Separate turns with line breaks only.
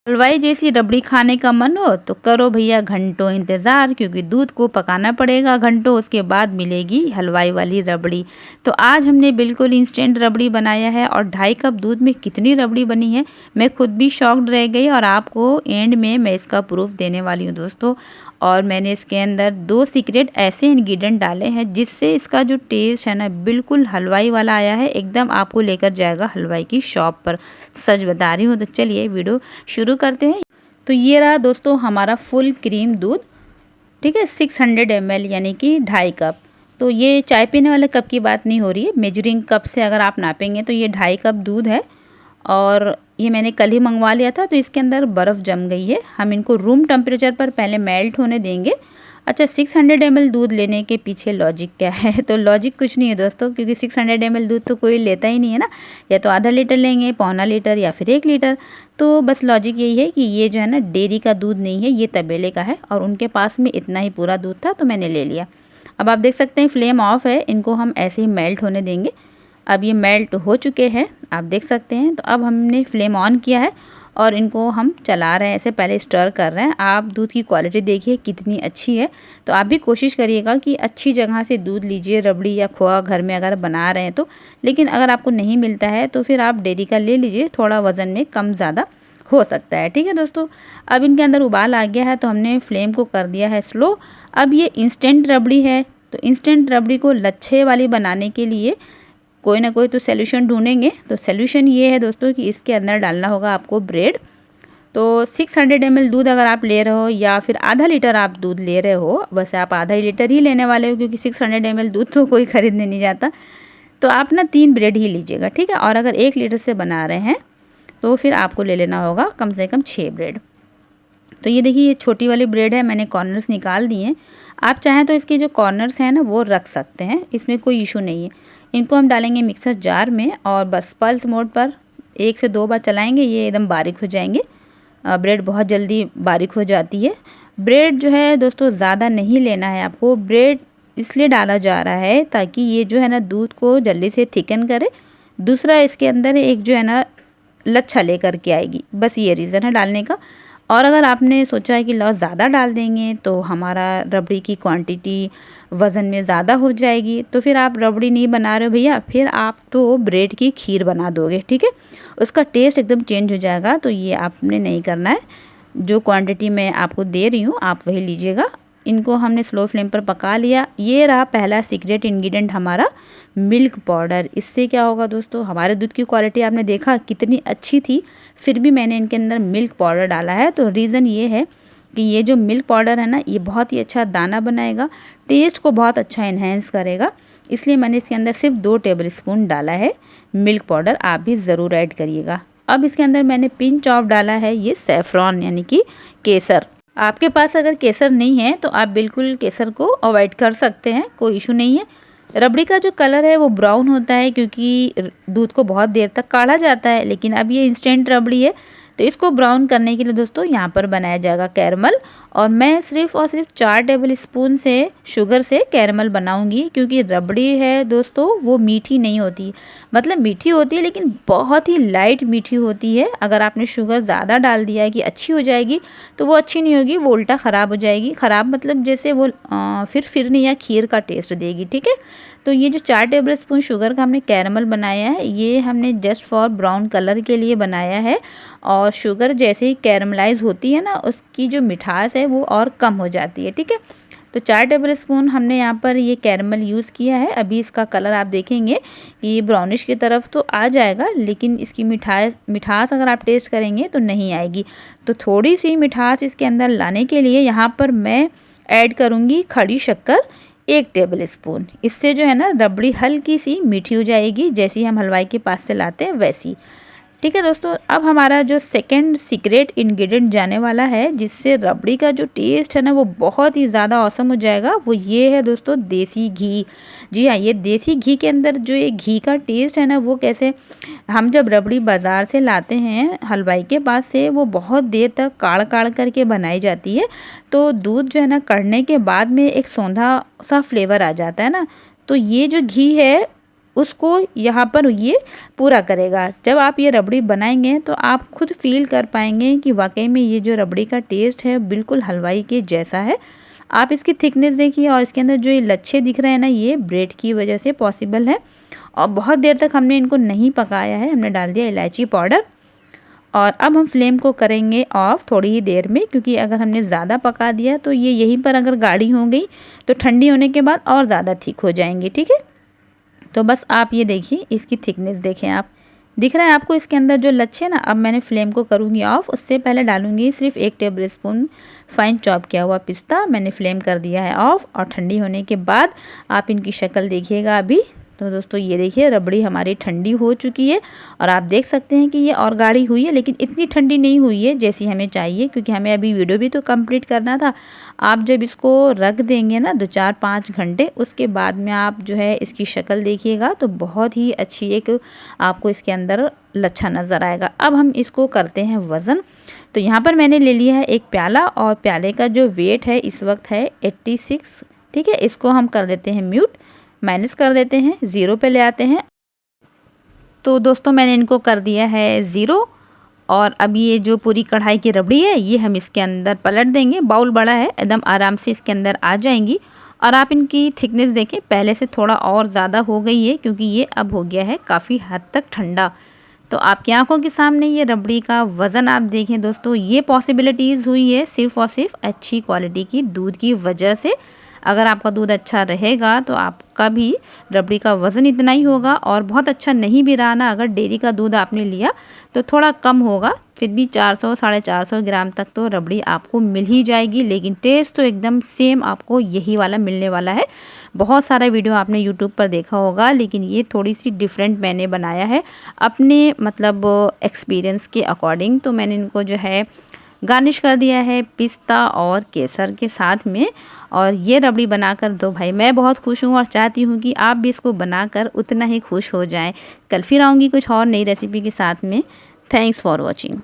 हलवाई जैसी रबड़ी खाने का मन हो तो करो भैया घंटों इंतज़ार, क्योंकि दूध को पकाना पड़ेगा घंटों, उसके बाद मिलेगी हलवाई वाली रबड़ी। तो आज हमने बिल्कुल इंस्टेंट रबड़ी बनाया है और 2.5 कप दूध में कितनी रबड़ी बनी है, मैं खुद भी शॉक्ड रह गई और आपको एंड में मैं इसका प्रूफ देने वाली हूँ दोस्तों। और मैंने इसके अंदर 2 सीक्रेट ऐसे इंग्रेडिएंट डाले हैं जिससे इसका जो टेस्ट है ना बिल्कुल हलवाई वाला आया है, एकदम आपको लेकर जाएगा हलवाई की शॉप पर। सच बता रही हूँ। तो चलिए वीडियो शुरू करते हैं। तो ये रहा दोस्तों हमारा फुल क्रीम दूध, ठीक है, 600 ml यानी कि 2.5 कप। तो ये चाय पीने वाले कप की बात नहीं हो रही है, मेजरिंग कप से अगर आप नापेंगे तो ये 2.5 कप दूध है। और ये मैंने कल ही मंगवा लिया था, तो इसके अंदर बर्फ़ जम गई है। हम इनको रूम टेम्परेचर पर पहले मेल्ट होने देंगे। अच्छा, 600 ml दूध लेने के पीछे लॉजिक क्या है? तो लॉजिक कुछ नहीं है दोस्तों, क्योंकि 600 ml दूध तो कोई लेता ही नहीं है ना, या तो आधा लीटर लेंगे, पौना लीटर या फिर 1 लीटर। तो बस लॉजिक यही है कि ये जो है ना डेयरी का दूध नहीं है, ये तबेले का है और उनके पास में इतना ही पूरा दूध था तो मैंने ले लिया। अब आप देख सकते हैं फ्लेम ऑफ है, इनको हम ऐसे ही मेल्ट होने देंगे। अब ये मेल्ट हो चुके हैं, आप देख सकते हैं। तो अब हमने फ्लेम ऑन किया है और इनको हम चला रहे हैं, ऐसे पहले स्टर कर रहे हैं। आप दूध की क्वालिटी देखिए कितनी अच्छी है। तो आप भी कोशिश करिएगा कि अच्छी जगह से दूध लीजिए, रबड़ी या खोआ घर में अगर बना रहे हैं तो। लेकिन अगर आपको नहीं मिलता है तो फिर आप डेयरी का ले लीजिए, थोड़ा वज़न में कम ज़्यादा हो सकता है, ठीक है दोस्तों। अब इनके अंदर उबाल आ गया है तो हमने फ्लेम को कर दिया है स्लो। अब ये इंस्टेंट रबड़ी है, तो इंस्टेंट रबड़ी को लच्छे वाली बनाने के लिए कोई ना कोई तो सॉल्यूशन ढूंढेंगे। तो सॉल्यूशन ये है दोस्तों कि इसके अंदर डालना होगा आपको ब्रेड। तो 600 ml दूध अगर आप ले रहे हो या फिर आधा लीटर आप दूध ले रहे हो, वैसे आप आधा लीटर ही लेने वाले हो क्योंकि 600 ml दूध तो कोई ख़रीदने नहीं जाता, तो आप ना 3 ब्रेड ही लीजिएगा, ठीक है। और अगर 1 लीटर से बना रहे हैं तो फिर आपको ले लेना होगा कम से कम 6 ब्रेड। तो ये देखिए, ये छोटी वाली ब्रेड है, मैंने कॉर्नर्स निकाल दिए हैं। आप चाहें तो इसके जो कॉर्नर्स हैं ना वो रख सकते हैं, इसमें कोई इशू नहीं है। इनको हम डालेंगे मिक्सर जार में और बस पल्स मोड पर 1 से 2 बार चलाएंगे, ये एकदम बारीक हो जाएंगे। ब्रेड बहुत जल्दी बारीक हो जाती है। ब्रेड जो है दोस्तों ज़्यादा नहीं लेना है आपको। ब्रेड इसलिए डाला जा रहा है ताकि ये जो है ना दूध को जल्दी से थिकन करे, दूसरा इसके अंदर एक जो है ना लच्छा लेकर के आएगी, बस ये रीज़न है डालने का। और अगर आपने सोचा है कि लॉस ज़्यादा डाल देंगे तो हमारा रबड़ी की क्वांटिटी वज़न में ज़्यादा हो जाएगी, तो फिर आप रबड़ी नहीं बना रहे हो भैया, फिर आप तो ब्रेड की खीर बना दोगे, ठीक है। उसका टेस्ट एकदम चेंज हो जाएगा। तो ये आपने नहीं करना है। जो क्वांटिटी मैं आपको दे रही हूँ आप वही लीजिएगा। इनको हमने स्लो फ्लेम पर पका लिया। ये रहा पहला सीक्रेट इंग्रेडिएंट हमारा, मिल्क पाउडर। इससे क्या होगा दोस्तों, हमारे दूध की क्वालिटी आपने देखा कितनी अच्छी थी, फिर भी मैंने इनके अंदर मिल्क पाउडर डाला है। तो रीज़न ये है कि ये जो मिल्क पाउडर है ना ये बहुत ही अच्छा दाना बनाएगा, टेस्ट को बहुत अच्छा इन्हेंस करेगा, इसलिए मैंने इसके अंदर सिर्फ 2 टेबल स्पून डाला है मिल्क पाउडर। आप भी ज़रूर ऐड करिएगा। अब इसके अंदर मैंने पिंच ऑफ डाला है ये सेफ्रॉन यानी कि केसर। आपके पास अगर केसर नहीं है तो आप बिल्कुल केसर को अवॉइड कर सकते हैं, कोई इशू नहीं है। रबड़ी का जो कलर है वो ब्राउन होता है क्योंकि दूध को बहुत देर तक काढ़ा जाता है, लेकिन अब ये इंस्टेंट रबड़ी है तो इसको ब्राउन करने के लिए दोस्तों यहाँ पर बनाया जाएगा कैरमल। और मैं सिर्फ और सिर्फ 4 टेबल स्पून से शुगर से कैरमल बनाऊंगी, क्योंकि रबड़ी है दोस्तों वो मीठी नहीं होती, मतलब मीठी होती है लेकिन बहुत ही लाइट मीठी होती है। अगर आपने शुगर ज़्यादा डाल दिया है कि अच्छी हो जाएगी तो वो अच्छी नहीं होगी, वो उल्टा ख़राब हो जाएगी। ख़राब मतलब जैसे वो फिरनी या खीर का टेस्ट देगी, ठीक है। तो ये जो 4 टेबल स्पून शुगर का हमने कैरमल बनाया है ये हमने जस्ट फॉर ब्राउन कलर के लिए बनाया है। और शुगर जैसे ही कैरमलाइज होती है ना उसकी जो मिठास है वो और कम हो जाती है, ठीक है। तो 4 टेबल स्पून हमने यहाँ पर ये कैरमल यूज़ किया है। अभी इसका कलर आप देखेंगे ये ब्राउनिश की तरफ तो आ जाएगा, लेकिन इसकी मिठास अगर आप टेस्ट करेंगे तो नहीं आएगी। तो थोड़ी सी मिठास इसके अंदर लाने के लिए यहाँ पर मैं ऐड करूँगी खड़ी शक्कर 1 टेबल स्पून। इससे जो है ना रबड़ी हल्की सी मीठी हो जाएगी, जैसी हम हलवाई के पास से लाते हैं वैसी, ठीक है दोस्तों। अब हमारा जो सेकंड सीक्रेट इंग्रेडिएंट जाने वाला है जिससे रबड़ी का जो टेस्ट है ना वो बहुत ही ज़्यादा औसम हो जाएगा, वो ये है दोस्तों देसी घी। जी हाँ, ये देसी घी के अंदर जो ये घी का टेस्ट है ना वो कैसे, हम जब रबड़ी बाज़ार से लाते हैं हलवाई के पास से वो बहुत देर तक काढ़ काढ़ करके बनाई जाती है, तो दूध जो है ना कढ़ने के बाद में एक सौंधा सा फ्लेवर आ जाता है ना। तो ये जो घी है उसको यहाँ पर ये पूरा करेगा। जब आप ये रबड़ी बनाएंगे तो आप खुद फील कर पाएंगे कि वाकई में ये जो रबड़ी का टेस्ट है बिल्कुल हलवाई के जैसा है। आप इसकी थिकनेस देखिए और इसके अंदर जो ये लच्छे दिख रहे हैं ना, ये ब्रेड की वजह से पॉसिबल है। और बहुत देर तक हमने इनको नहीं पकाया है, हमने डाल दिया इलायची पाउडर। और अब हम फ्लेम को करेंगे ऑफ थोड़ी ही देर में, क्योंकि अगर हमने ज़्यादा पका दिया तो ये यहीं पर अगर गाढ़ी हो गई तो ठंडी होने के बाद और ज़्यादा थिक हो जाएंगी। ठीक है, तो बस आप ये देखिए, इसकी थिकनेस देखें आप, दिख रहा है आपको इसके अंदर जो लच्छे ना। अब मैंने फ्लेम को करूँगी ऑफ, उससे पहले डालूंगी सिर्फ 1 टेबल स्पून फाइन चॉप किया हुआ पिस्ता। मैंने फ्लेम कर दिया है ऑफ और ठंडी होने के बाद आप इनकी शक्ल देखिएगा अभी। तो दोस्तों ये देखिए रबड़ी हमारी ठंडी हो चुकी है और आप देख सकते हैं कि ये और गाढ़ी हुई है, लेकिन इतनी ठंडी नहीं हुई है जैसी हमें चाहिए, क्योंकि हमें अभी वीडियो भी तो कंप्लीट करना था। आप जब इसको रख देंगे ना 2-4-5 घंटे, उसके बाद में आप जो है इसकी शक्ल देखिएगा तो बहुत ही अच्छी एक आपको इसके अंदर लच्छा नज़र आएगा। अब हम इसको करते हैं वज़न। तो यहाँ पर मैंने ले लिया है एक प्याला और प्याले का जो वेट है इस वक्त है 86। ठीक है, इसको हम कर देते हैं म्यूट, माइनस कर देते हैं, 0 पे ले आते हैं। तो दोस्तों मैंने इनको कर दिया है 0 और अब ये जो पूरी कढ़ाई की रबड़ी है ये हम इसके अंदर पलट देंगे। बाउल बड़ा है, एकदम आराम से इसके अंदर आ जाएंगी। और आप इनकी थिकनेस देखें, पहले से थोड़ा और ज़्यादा हो गई है, क्योंकि ये अब हो गया है काफ़ी हद तक ठंडा। तो आपकी आंखों के सामने ये रबड़ी का वज़न आप देखें दोस्तों, ये पॉसिबिलिटीज़ हुई है सिर्फ़ और सिर्फ अच्छी क्वालिटी की दूध की वजह से। अगर आपका दूध अच्छा रहेगा तो आपका भी रबड़ी का वज़न इतना ही होगा। और बहुत अच्छा नहीं भी रहा ना, अगर डेयरी का दूध आपने लिया तो थोड़ा कम होगा, फिर भी 400-450 ग्राम तक तो रबड़ी आपको मिल ही जाएगी। लेकिन टेस्ट तो एकदम सेम आपको यही वाला मिलने वाला है। बहुत सारा वीडियो आपने यूट्यूब पर देखा होगा, लेकिन ये थोड़ी सी डिफरेंट मैंने बनाया है अपने मतलब एक्सपीरियंस के अकॉर्डिंग। तो मैंने इनको जो है गार्निश कर दिया है पिस्ता और केसर के साथ में। और ये रबड़ी बनाकर दो भाई मैं बहुत खुश हूँ और चाहती हूँ कि आप भी इसको बनाकर उतना ही खुश हो जाएं। कल फिर आऊँगी कुछ और नई रेसिपी के साथ में। Thanks for watching.